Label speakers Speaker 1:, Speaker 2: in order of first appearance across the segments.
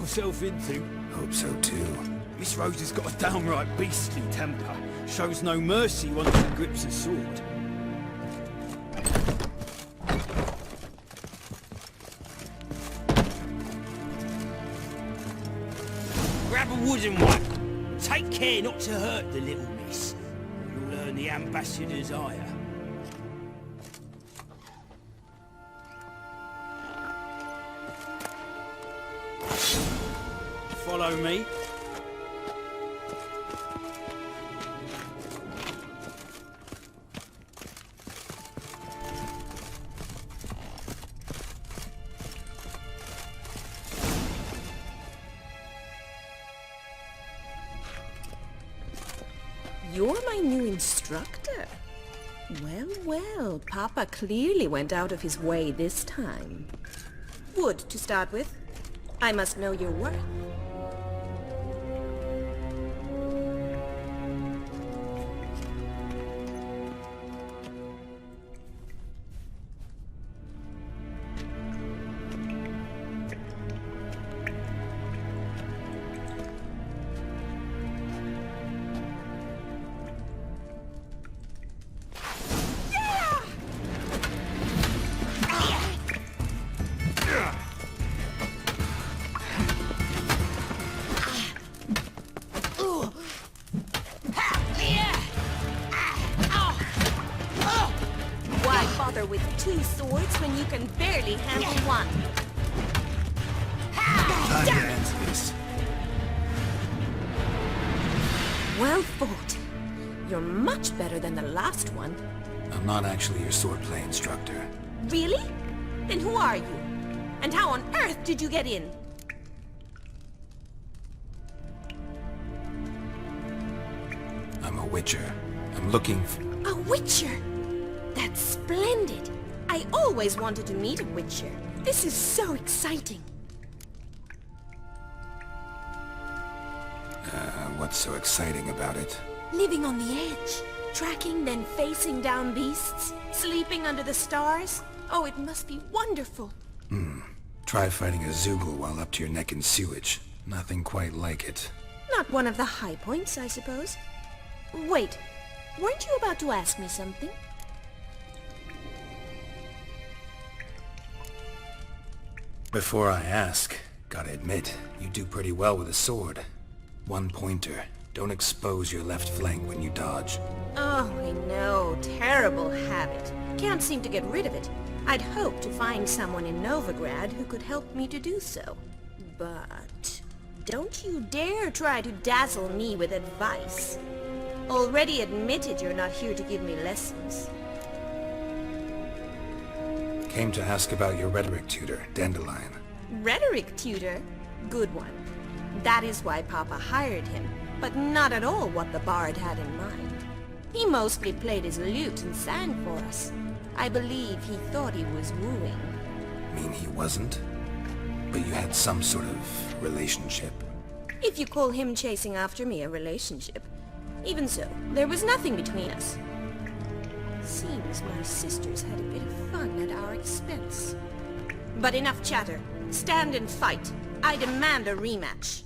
Speaker 1: yourself into?
Speaker 2: Hope so too.
Speaker 1: Miss Rose has got a downright beastly temper. Shows no mercy once she grips a sword. Grab a wooden one. Take care not to hurt the little miss, or you'll earn the ambassador's ire. Follow me.
Speaker 3: You're my new instructor. Well, well, Papa clearly went out of his way this time. Wood, to start with. I must know your worth. With two swords when you can barely handle one.
Speaker 2: Time to answer this.
Speaker 3: Well fought. You're much better than the last one.
Speaker 2: I'm not actually your swordplay instructor.
Speaker 3: Really? Then who are you? And how on earth did you get in?
Speaker 2: I'm a witcher. I'm looking for...
Speaker 3: A witcher? That's splendid! I always wanted to meet a witcher. This is so exciting.
Speaker 2: What's so exciting about it?
Speaker 3: Living on the edge. Tracking, then facing down beasts. Sleeping under the stars. Oh, it must be wonderful.
Speaker 2: Try fighting a Zoogle while up to your neck in sewage. Nothing quite like it.
Speaker 3: Not one of the high points, I suppose. Wait, weren't you about to ask me something?
Speaker 2: Before I ask, gotta admit, you do pretty well with a sword. One pointer. Don't expose your left flank when you dodge.
Speaker 3: Oh, I know. Terrible habit. Can't seem to get rid of it. I'd hoped to find someone in Novigrad who could help me to do so. But... don't you dare try to dazzle me with advice. Already admitted you're not here to give me lessons.
Speaker 2: Came to ask about your rhetoric tutor, Dandelion.
Speaker 3: Rhetoric tutor? Good one. That is why Papa hired him, but not at all what the bard had in mind. He mostly played his lute and sang for us. I believe he thought he was wooing.
Speaker 2: Mean he wasn't? But you had some sort of relationship?
Speaker 3: If you call him chasing after me a relationship. Even so, there was nothing between us. Seems my sisters had a bit of fun at our expense. But enough chatter. Stand and fight. I demand a rematch.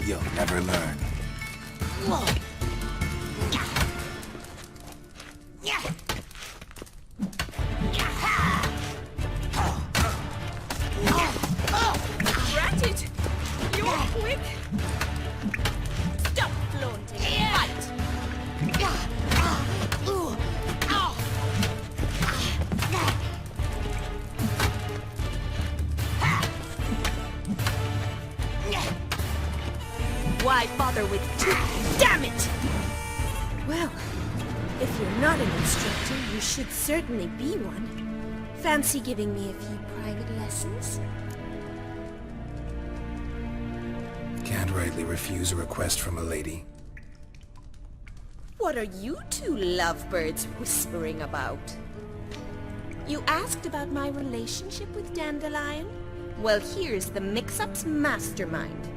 Speaker 2: You'll never learn.
Speaker 3: Rat it! You're quick! Stop flaunting! Fight! Why bother with two? Damn it! Well, if you're not an instructor, you should certainly be one. Fancy giving me a few private lessons?
Speaker 2: Can't rightly refuse a request from a lady.
Speaker 3: What are you two lovebirds whispering about? You asked about my relationship with Dandelion? Well, here's the mix-up's mastermind.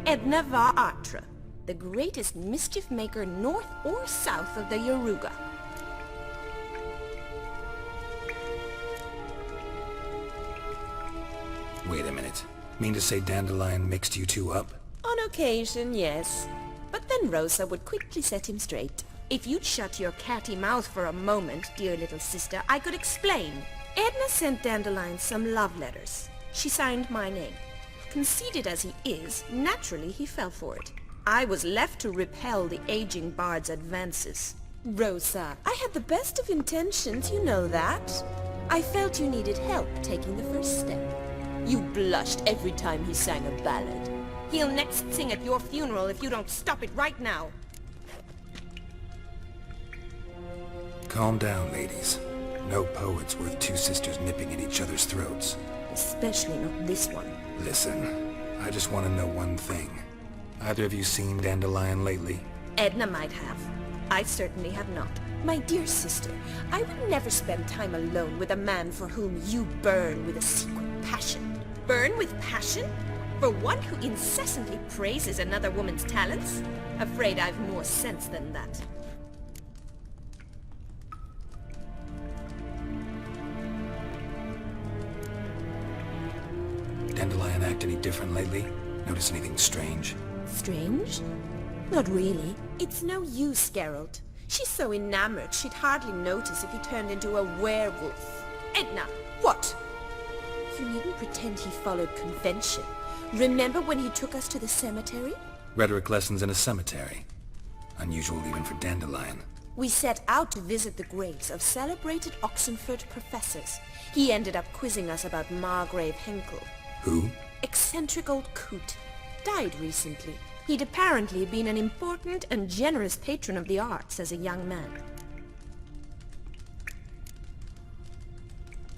Speaker 3: Edna Varatra, the greatest mischief maker north or south of the Yaruga.
Speaker 2: Wait a minute. Mean to say Dandelion mixed you two up?
Speaker 3: On occasion, yes. But then Rosa would quickly set him straight. If you'd shut your catty mouth for a moment, dear little sister, I could explain. Edna sent Dandelion some love letters. She signed my name. Conceited as he is, naturally he fell for it. I was left to repel the aging bard's advances. Rosa, I had the best of intentions, you know that. I felt you needed help taking the first step. You blushed every time he sang a ballad. He'll next sing at your funeral if you don't stop it right now.
Speaker 2: Calm down, ladies. No poet's worth two sisters nipping at each other's throats.
Speaker 3: Especially not this one.
Speaker 2: Listen, I just want to know one thing. Either of you seen Dandelion lately?
Speaker 3: Edna might have. I certainly have not. My dear sister, I would never spend time alone with a man for whom you burn with a secret passion. Burn with passion? For one who incessantly praises another woman's talents? Afraid I've more sense than that.
Speaker 2: Dandelion act any different lately? Notice anything strange?
Speaker 3: Strange? Not really. It's no use, Geralt. She's so enamored she'd hardly notice if he turned into a werewolf. Edna! What? You needn't pretend he followed convention. Remember when he took us to the cemetery?
Speaker 2: Rhetoric lessons in a cemetery. Unusual even for Dandelion.
Speaker 3: We set out to visit the graves of celebrated Oxenford professors. He ended up quizzing us about Margrave Henkel.
Speaker 2: Who?
Speaker 3: Eccentric old coot. Died recently. He'd apparently been an important and generous patron of the arts as a young man.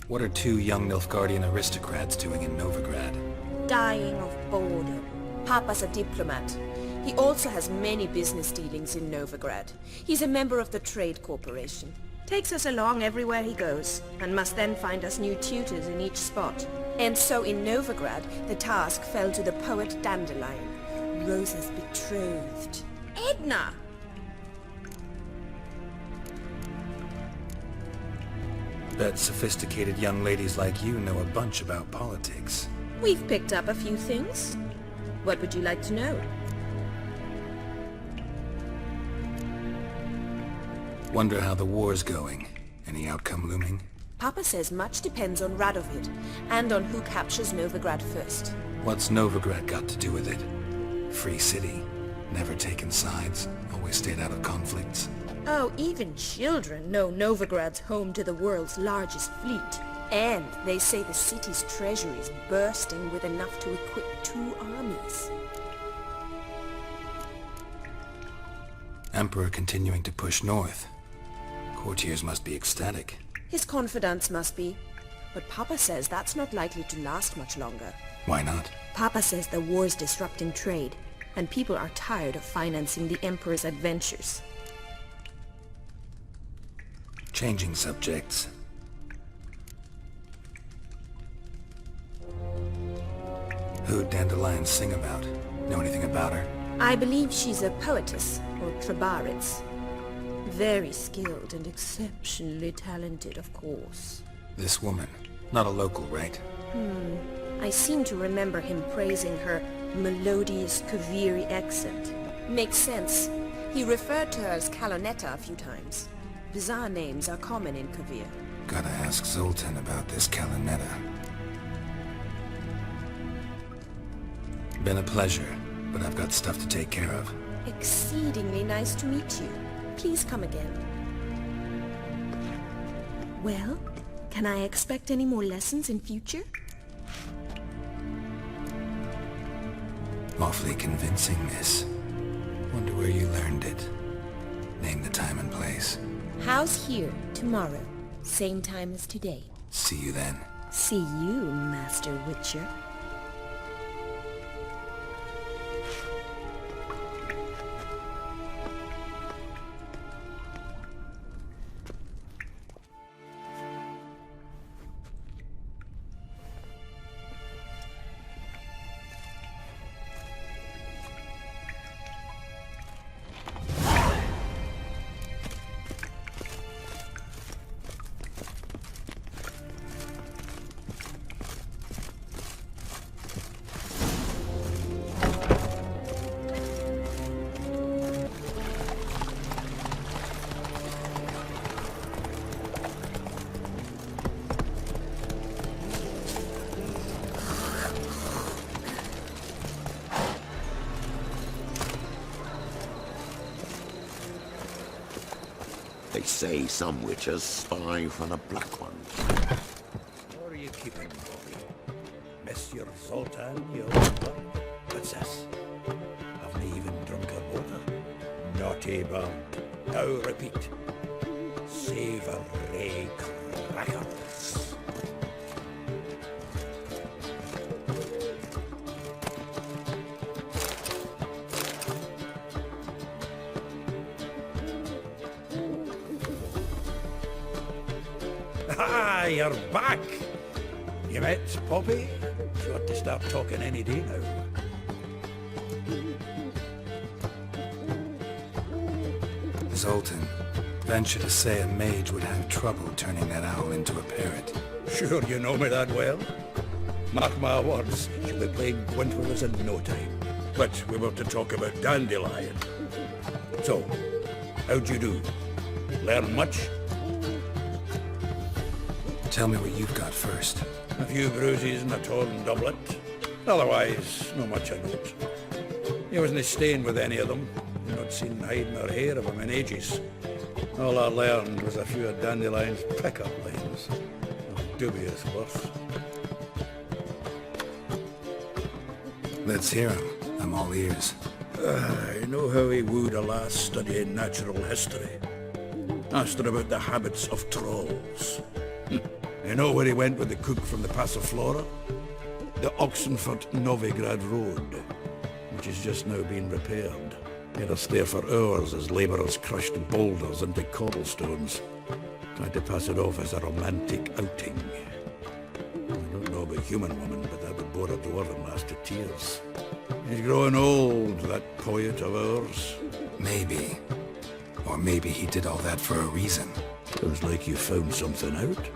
Speaker 2: What are two young Nilfgaardian aristocrats doing in Novigrad?
Speaker 3: Dying of boredom. Papa's a diplomat. He also has many business dealings in Novigrad. He's a member of the Trade Corporation. Takes us along everywhere he goes, and must then find us new tutors in each spot. And so in Novigrad, the task fell to the poet Dandelion, Rosa's betrothed. Edna!
Speaker 2: Bet sophisticated young ladies like you know a bunch about politics.
Speaker 3: We've picked up a few things. What would you like to know?
Speaker 2: Wonder how the war's going. Any outcome looming?
Speaker 3: Papa says much depends on Radovid, and on who captures Novigrad first.
Speaker 2: What's Novigrad got to do with it? Free city. Never taken sides. Always stayed out of conflicts.
Speaker 3: Oh, even children know Novigrad's home to the world's largest fleet. And they say the city's treasury is bursting with enough to equip 2 armies.
Speaker 2: Emperor continuing to push north. Courtiers must be ecstatic.
Speaker 3: His confidants must be. But Papa says that's not likely to last much longer.
Speaker 2: Why not?
Speaker 3: Papa says the war's disrupting trade, and people are tired of financing the Emperor's adventures.
Speaker 2: Changing subjects. Who'd Dandelion sing about? Know anything about her?
Speaker 3: I believe she's a poetess, or trabaritz. Very skilled and exceptionally talented, of course.
Speaker 2: This woman. Not a local, right?
Speaker 3: I seem to remember him praising her melodious Kaviri accent. Makes sense. He referred to her as Calonetta a few times. Bizarre names are common in Kavir.
Speaker 2: Gotta ask Zoltan about this Calonetta. Been a pleasure, but I've got stuff to take care of.
Speaker 3: Exceedingly nice to meet you. Please come again. Well, can I expect any more lessons in future?
Speaker 2: Awfully convincing, miss. Wonder where you learned it. Name the time and place.
Speaker 3: House here, tomorrow. Same time as today.
Speaker 2: See you then.
Speaker 3: See you, Master Witcher.
Speaker 4: They say some witches spy for the black ones.
Speaker 5: What are you keeping, Bobby? Monsieur Zoltan, you old one? What's this? Haven't even drunk her water? Naughty bum. Now repeat. Savory crackers. Ah, you're back! You met Poppy? She ought to start talking any day now.
Speaker 2: Zoltan, venture to say a mage would have trouble turning that owl into a parrot.
Speaker 5: Sure you know me that well? Mark my words, she'll be playing Gwent with us in no time. But we were to talk about Dandelion. So, how'd you do? Learn much?
Speaker 2: Tell me what you've got first.
Speaker 5: A few bruises and a torn doublet. Otherwise, not much of note. He wasn't staying with any of them. You've not seen hide nor hair of him in ages. All I learned was a few of Dandelion's pick-up lines. Of dubious worth.
Speaker 2: Let's hear him. I'm all ears.
Speaker 5: I know how he wooed a lass studying natural history. Asked her about the habits of trolls. You know where he went with the cook from the Passiflora? The Oxenfurt-Novigrad Road, which is just now being repaired. He had us there for hours as labourers crushed boulders into cobblestones. Tried to pass it off as a romantic outing. I don't know about human woman, but that would bore a dwarven lass to tears. He's growing old, that poet of ours.
Speaker 2: Maybe. Or maybe he did all that for a reason.
Speaker 5: Sounds like you found something out.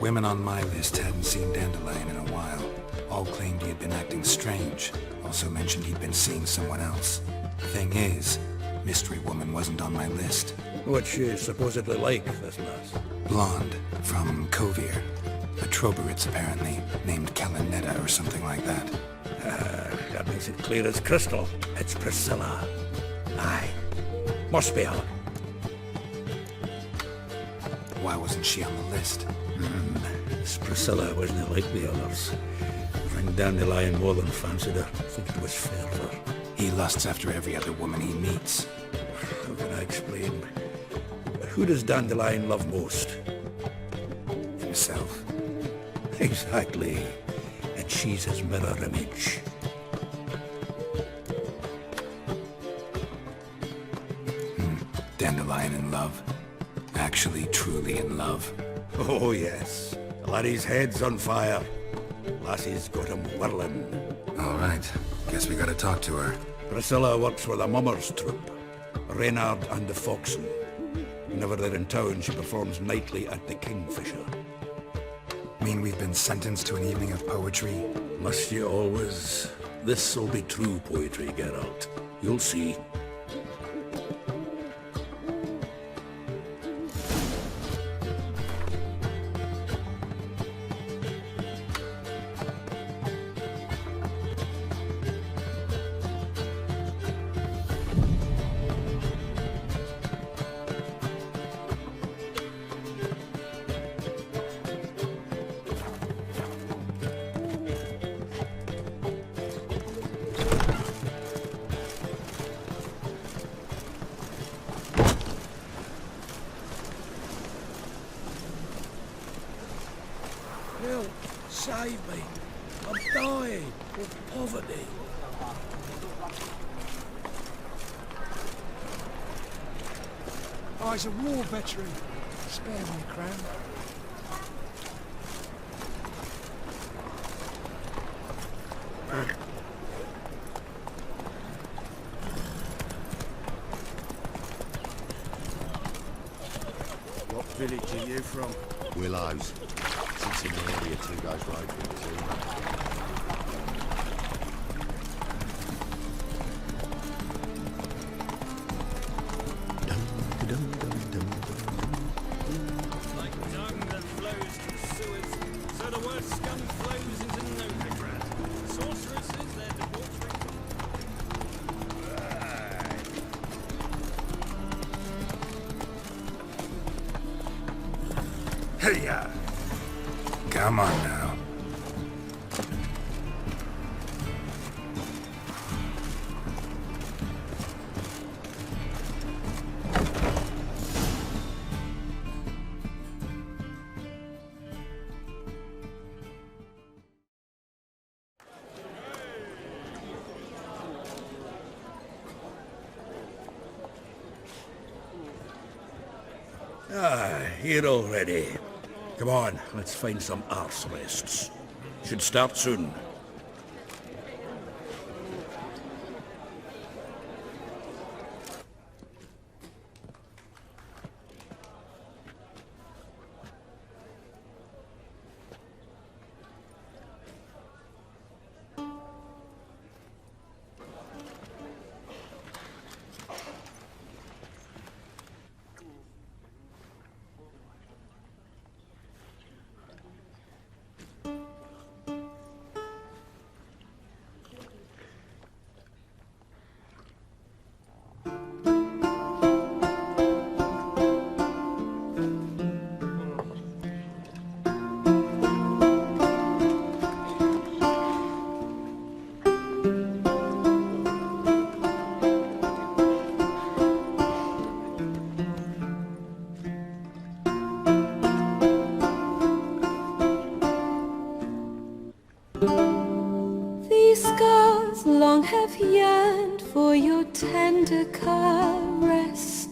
Speaker 2: Women on my list hadn't seen Dandelion in a while. All claimed he had been acting strange. Also mentioned he'd been seeing someone else. Thing is, Mystery Woman wasn't on my list.
Speaker 5: What's she supposedly like, this lass?
Speaker 2: Blonde, from Kovir. A Troberitz, apparently, named Kalinetta or something like that.
Speaker 5: That makes it clear as crystal. It's Priscilla. Aye. Must be her.
Speaker 2: Why wasn't she on the list?
Speaker 5: This Priscilla wasn't like the others. I think Dandelion more than fancied her. I think it was fervour.
Speaker 2: He lusts after every other woman he meets.
Speaker 5: How can I explain? Who does Dandelion love most?
Speaker 2: Himself.
Speaker 5: Exactly. And she's his mirror image.
Speaker 2: Dandelion in love. Actually, truly in love.
Speaker 5: Oh, yes. The laddie's head's on fire. Lassie's got him whirling.
Speaker 2: All right. Guess we gotta talk to her.
Speaker 5: Priscilla works with a mummers troupe. Reynard and the Foxen. Whenever they're in town, she performs nightly at the Kingfisher.
Speaker 2: Mean we've been sentenced to an evening of poetry?
Speaker 5: Must you always? This'll be true poetry, Geralt. You'll see.
Speaker 1: Help! Save me! I'm dying of poverty.
Speaker 6: Oh, he's a war veteran. Spare me a crown.
Speaker 1: What village are you from?
Speaker 4: Willows. Sits in the area 2 days road from the sea.
Speaker 1: Like dung that flows to the sewers, so the worst scum flows into Novigrad. Sorceresses, their debauchery.
Speaker 5: Hey-ya!
Speaker 2: Come on now.
Speaker 5: Here already. Come on, let's find some arse rests. Should start soon.
Speaker 7: long have yearned for your tender caress,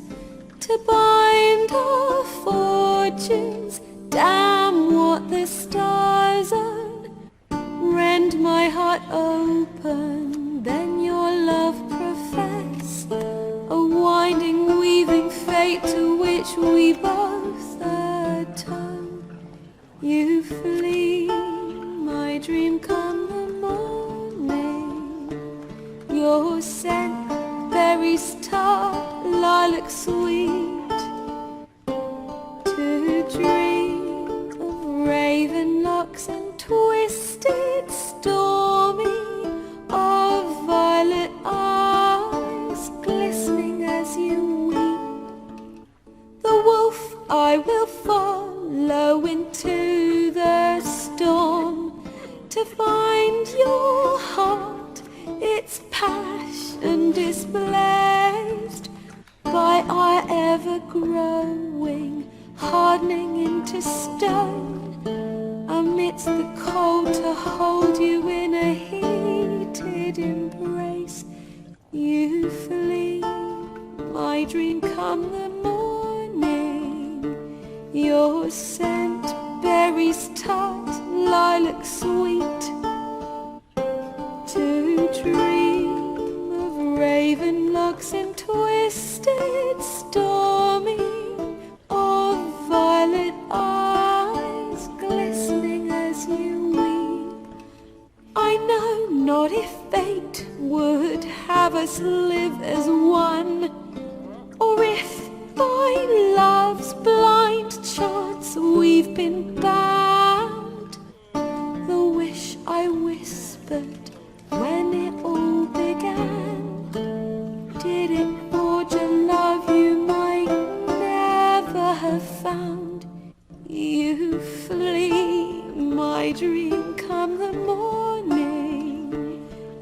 Speaker 7: to bind our fortunes. Damn what the stars own. Rend my heart open, then your love profess, a winding, weaving fate to which we both atone. You flee, my dream come the morning. Your scent, berries tart, lilac sweet, to dream of raven locks and twisted stormy, of violet eyes glistening as you weep. The wolf I will follow into the storm, to find your heart, its passion displaced by our ever-growing, hardening into stone, amidst the cold to hold you in a heated embrace. You flee, my dream come the morning, your scent, berries tart, lilac sweet, to dream of raven locks and twisted stormy, of violet eyes glistening as you weep. I know not if fate would have us live as one, or if by love's blind chance we've been bound. The wish I whispered when it all began, did it forge a love you might never have found? You flee, my dream come the morning,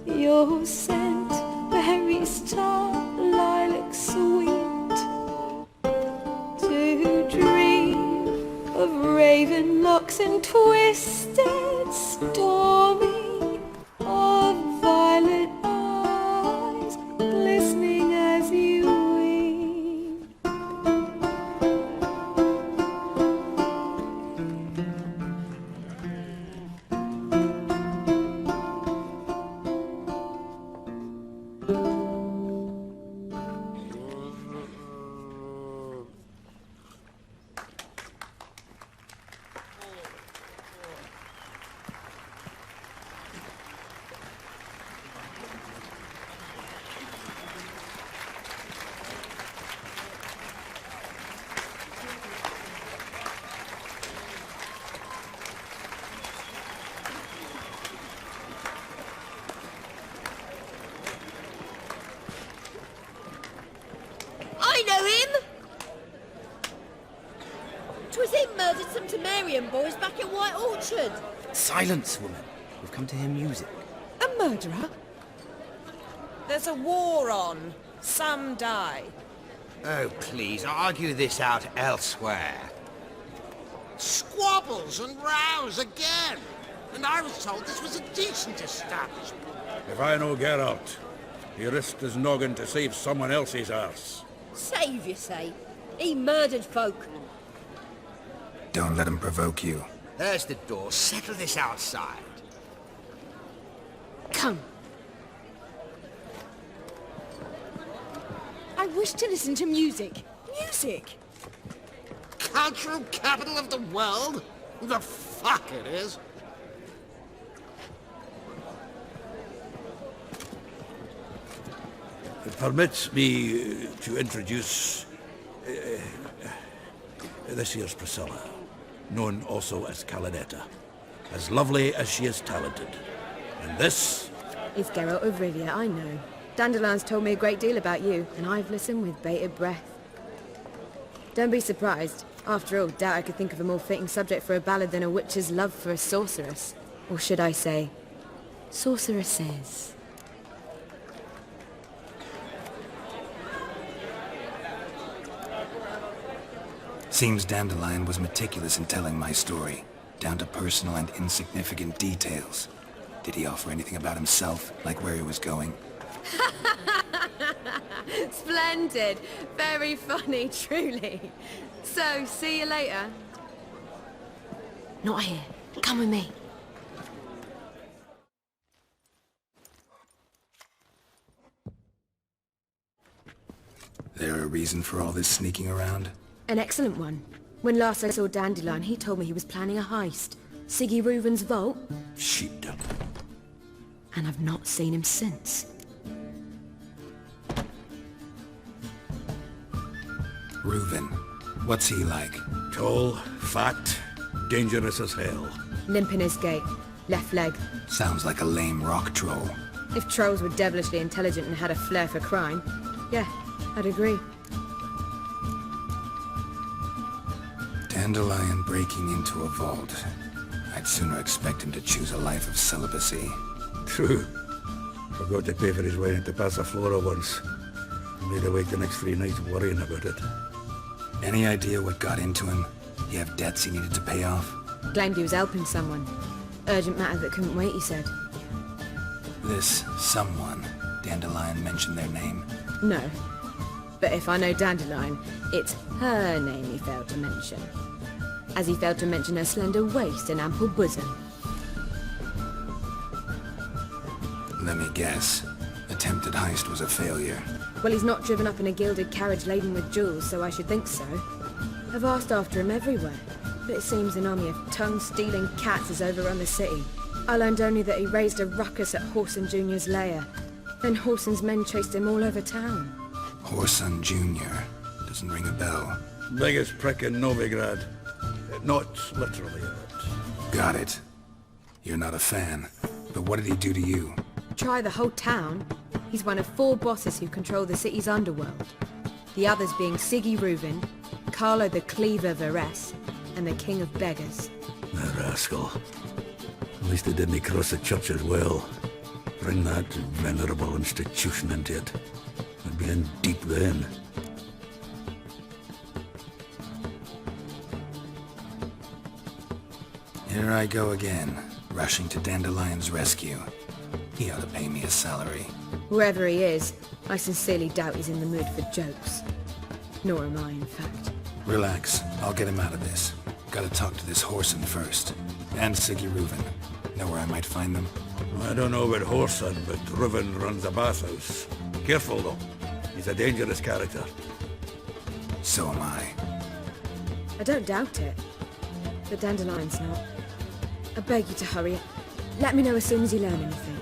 Speaker 7: your scent, berries tart, lilac sweet, to dream of raven locks and twisted stormy, of violet eyes glistening as you weep.
Speaker 3: I know him! 'Twas him murdered
Speaker 8: some Temerian boys back in White Orchard.
Speaker 1: Silence, woman. We've come to hear music.
Speaker 7: A murderer?
Speaker 3: There's a war on. Some die.
Speaker 1: Oh, please, argue this out elsewhere.
Speaker 9: Squabbles and rows again. And I was told this was a decent establishment.
Speaker 5: If I know Geralt, he risked his noggin to save someone else's arse.
Speaker 8: Save, you say? He murdered folk.
Speaker 2: Don't let him provoke you.
Speaker 1: There's the door. Settle this outside.
Speaker 7: Come. I wish to listen to music. Music!
Speaker 9: Cultural capital of the world? The fuck it is.
Speaker 5: Permit me to introduce this here's Priscilla, known also as Caladetta, as lovely as she is talented. And this...
Speaker 10: It's Geralt of Rivia, I know. Dandelion's told me a great deal about you, and I've listened with bated breath. Don't be surprised. After all, doubt I could think of a more fitting subject for a ballad than a witch's love for a sorceress. Or should I say, sorceresses.
Speaker 2: Seems Dandelion was meticulous in telling my story, down to personal and insignificant details. Did he offer anything about himself, like where he was going?
Speaker 10: Splendid. Very funny, truly. So, see you later. Not here. Come with me.
Speaker 2: There a reason for all this sneaking around?
Speaker 10: An excellent one. When last I saw Dandelion, he told me he was planning a heist. Siggy Reuven's vault.
Speaker 5: Shit.
Speaker 10: And I've not seen him since.
Speaker 2: Reuven. What's he like?
Speaker 5: Tall, fat, dangerous as hell.
Speaker 10: Limp in his gait. Left leg.
Speaker 2: Sounds like a lame rock troll.
Speaker 10: If trolls were devilishly intelligent and had a flair for crime, yeah, I'd agree.
Speaker 2: Dandelion breaking into a vault. I'd sooner expect him to choose a life of celibacy.
Speaker 5: True. Forgot to pay for his way into Passaflora once. Made away the next 3 nights worrying about it.
Speaker 2: Any idea what got into him? He have debts he needed to pay off?
Speaker 10: Claimed he was helping someone. Urgent matter that couldn't wait, he said.
Speaker 2: This someone, Dandelion mentioned their name?
Speaker 10: No. But if I know Dandelion, it's her name he failed to mention. As he failed to mention her slender waist and ample bosom.
Speaker 2: Let me guess. Attempted heist was a failure.
Speaker 10: Well, he's not driven up in a gilded carriage laden with jewels, so I should think so. I've asked after him everywhere, but it seems an army of tongue-stealing cats has overrun the city. I learned only that he raised a ruckus at Whoreson Jr.'s lair. Then Whoreson's men chased him all over town.
Speaker 2: Whoreson Jr. Doesn't ring a bell.
Speaker 5: Biggest prick in Novigrad. Not literally, but...
Speaker 2: Got it. You're not a fan. But what did he do to you?
Speaker 10: Try the whole town. He's one of 4 bosses who control the city's underworld. The others being Siggy Reuven, Carlo the Cleaver Varese, and the King of Beggars.
Speaker 5: The rascal. At least he didn't cross the church as well. Bring that venerable institution into it. I'd be in deep then.
Speaker 2: Here I go again, rushing to Dandelion's rescue. He ought to pay me a salary.
Speaker 10: Whoever he is, I sincerely doubt he's in the mood for jokes. Nor am I, in fact.
Speaker 2: Relax, I'll get him out of this. Gotta talk to this Whoreson first. And Siggy Reuven. Know where I might find them?
Speaker 5: I don't know about Whoreson, but Reuven runs a bathhouse. Careful though. He's a dangerous character.
Speaker 2: So am I.
Speaker 10: I don't doubt it. But Dandelion's not. I beg you to hurry. Let me know as soon as you learn anything.